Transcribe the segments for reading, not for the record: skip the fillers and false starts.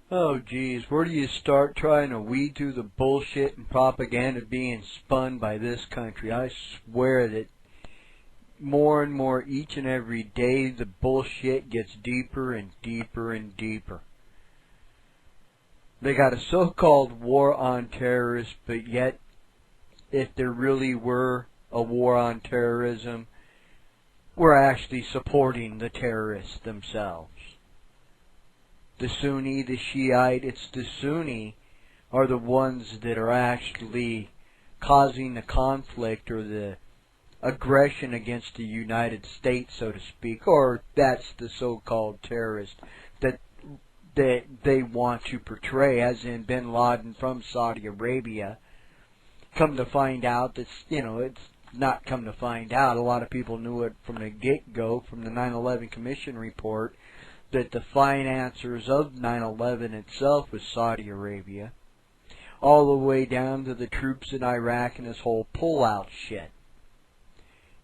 Oh, geez, where do you start trying to weed through the bullshit and propaganda being spun by this country? I swear that more and more each and every day the bullshit gets deeper and deeper and deeper. They got a so-called war on terrorists, but yet if there really were a war on terrorism, we're actually supporting the terrorists themselves. The Sunni, the Shiite, it's the Sunni are the ones that are actually causing the conflict or the aggression against the United States, so to speak, or that's the so-called terrorist that they want to portray, as in Bin Laden from Saudi Arabia. Come to find out, it's not come to find out. A lot of people knew it from the get-go, from the 9/11 Commission report, that the financiers of 9/11 itself was Saudi Arabia, all the way down to the troops in Iraq and this whole pullout shit.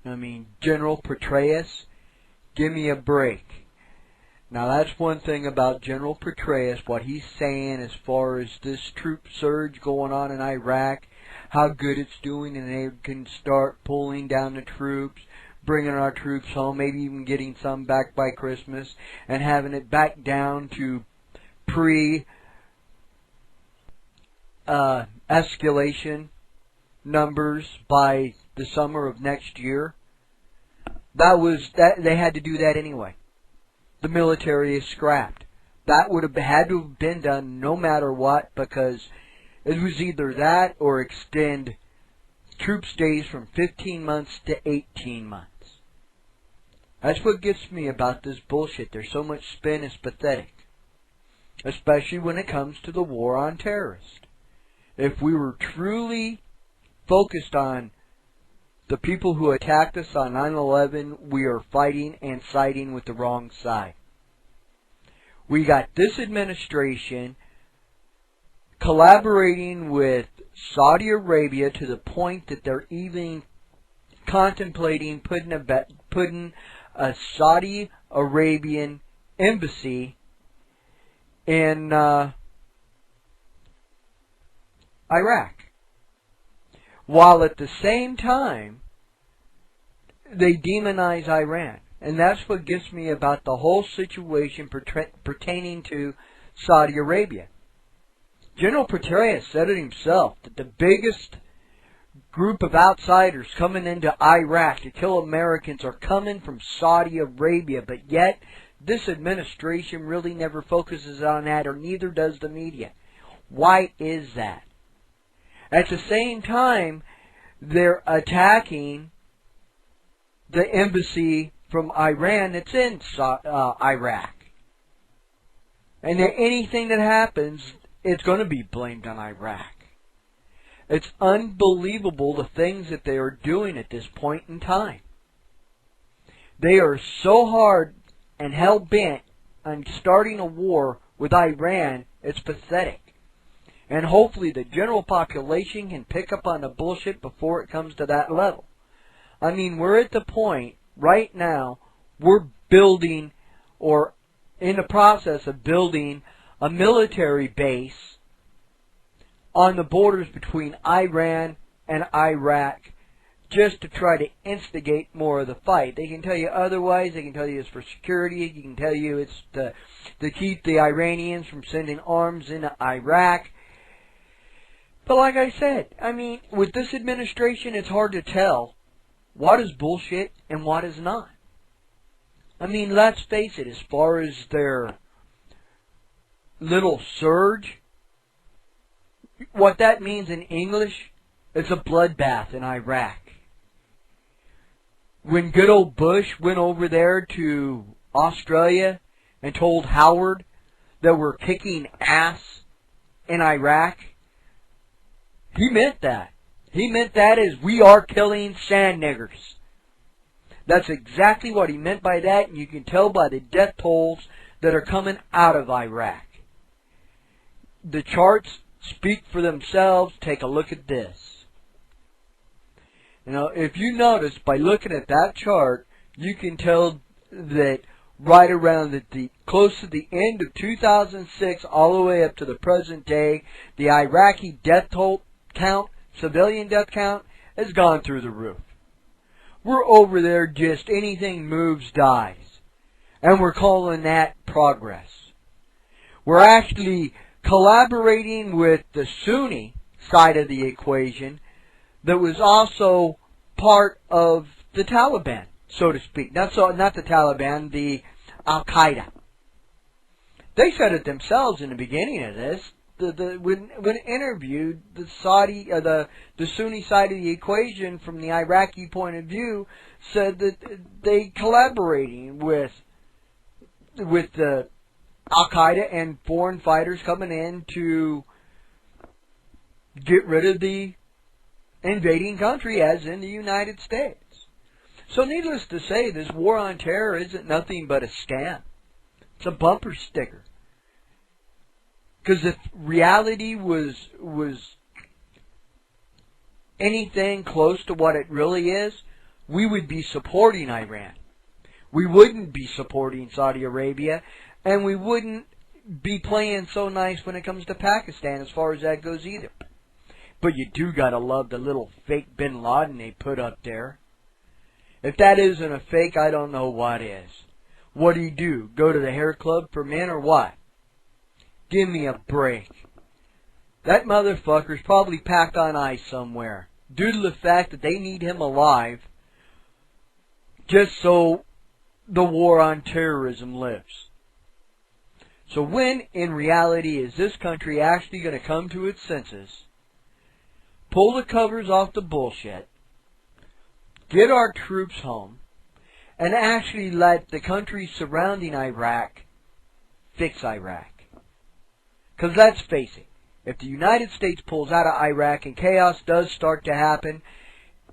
I mean, General Petraeus, give me a break. Now that's one thing about General Petraeus, what he's saying as far as this troop surge going on in Iraq, how good it's doing, and they can start pulling down the troops, bringing our troops home, maybe even getting some back by Christmas, and having it back down to pre-escalation numbers by the summer of next year. They had to do that anyway. The military is scrapped. That would have had to have been done no matter what, because it was either that or extend troop stays from 15 months to 18 months. That's what gets me about this bullshit. There's so much spin, it's pathetic. Especially when it comes to the war on terrorists. If we were truly focused on the people who attacked us on 9/11, we are fighting and siding with the wrong side. We got this administration collaborating with Saudi Arabia to the point that they're even contemplating putting a Saudi Arabian embassy in Iraq, while at the same time they demonize Iran. And that's what gets me about the whole situation pertaining to Saudi Arabia. General Petraeus said it himself, that the biggest group of outsiders coming into Iraq to kill Americans are coming from Saudi Arabia, but yet this administration really never focuses on that, or neither does the media. Why is that? At the same time, they're attacking the embassy from Iran that's in Iraq. And anything that happens, it's going to be blamed on Iraq. It's unbelievable the things that they are doing at this point in time. They are so hard and hell-bent on starting a war with Iran, it's pathetic. And hopefully the general population can pick up on the bullshit before it comes to that level. I mean, we're at the point right now, we're building, or in the process of building, a military base on the borders between Iran and Iraq, just to try to instigate more of the fight. They can tell you otherwise. They can tell you it's for security. You can tell you it's to keep the Iranians from sending arms into Iraq. But like I said, I mean, with this administration, it's hard to tell what is bullshit and what is not. I mean, let's face it, as far as their little surge, what that means in English, it's a bloodbath in Iraq. When good old Bush went over there to Australia and told Howard that we're kicking ass in Iraq, he meant that. He meant that as we are killing sand niggers. That's exactly what he meant by that, and you can tell by the death tolls that are coming out of Iraq. The charts speak for themselves. Take a look at this. You know, if you notice by looking at that chart, you can tell that right around close to the end of 2006, all the way up to the present day, the Iraqi death toll count, civilian death count, has gone through the roof. We're over there just anything moves dies. And we're calling that progress. We're actually collaborating with the Sunni side of the equation that was also part of the Taliban, so to speak. Not the Taliban, the Al-Qaeda. They said it themselves in the beginning of this. When interviewed, the Sunni side of the equation from the Iraqi point of view said that they collaborating with the Al-Qaeda and foreign fighters coming in to get rid of the invading country, as in the United States. So needless to say, this war on terror isn't nothing but a scam. It's a bumper sticker. Because if reality was anything close to what it really is, we would be supporting Iran. We wouldn't be supporting Saudi Arabia, and we wouldn't be playing so nice when it comes to Pakistan as far as that goes either. But you do gotta love the little fake Bin Laden they put up there. If that isn't a fake, I don't know what is. What do? Go to the hair club for men or what? Give me a break. That motherfucker's probably packed on ice somewhere, due to the fact that they need him alive just so the war on terrorism lives. So when, in reality, is this country actually going to come to its senses, pull the covers off the bullshit, get our troops home, and actually let the countries surrounding Iraq fix Iraq? Because let's face it, if the United States pulls out of Iraq and chaos does start to happen,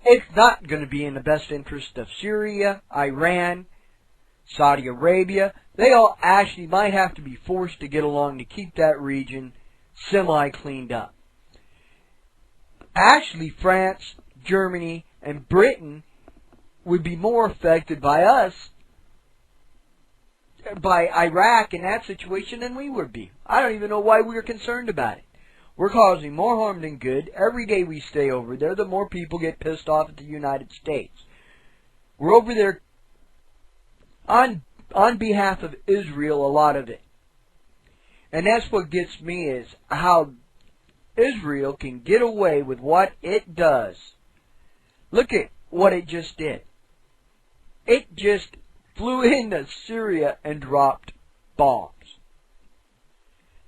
it's not going to be in the best interest of Syria, Iran, Saudi Arabia. They all actually might have to be forced to get along to keep that region semi-cleaned up. Actually, France, Germany, and Britain would be more affected by us, by Iraq in that situation, than we would be. I don't even know why we are concerned about it. We're causing more harm than good. Every day we stay over there, the more people get pissed off at the United States. We're over there on behalf of Israel, a lot of it. And that's what gets me, is how Israel can get away with what it does. Look at what it just did. It just flew into Syria and dropped bombs.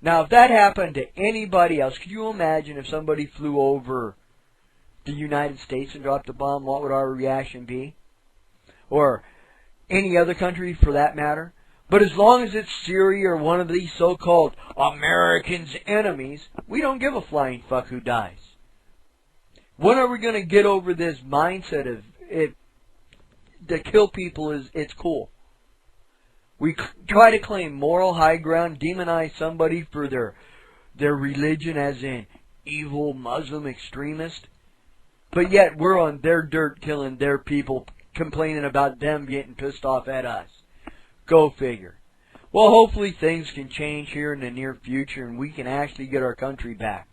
Now, if that happened to anybody else, could you imagine if somebody flew over the United States and dropped a bomb? What would our reaction be? Or any other country for that matter? But as long as it's Syria or one of these so-called Americans' enemies, we don't give a flying fuck who dies. When are we going to get over this mindset of it? To kill people it's cool. We try to claim moral high ground, demonize somebody for their religion, as in evil Muslim extremist, but yet we're on their dirt killing their people, complaining about them getting pissed off at us. Go figure. Well, hopefully things can change here in the near future and we can actually get our country back.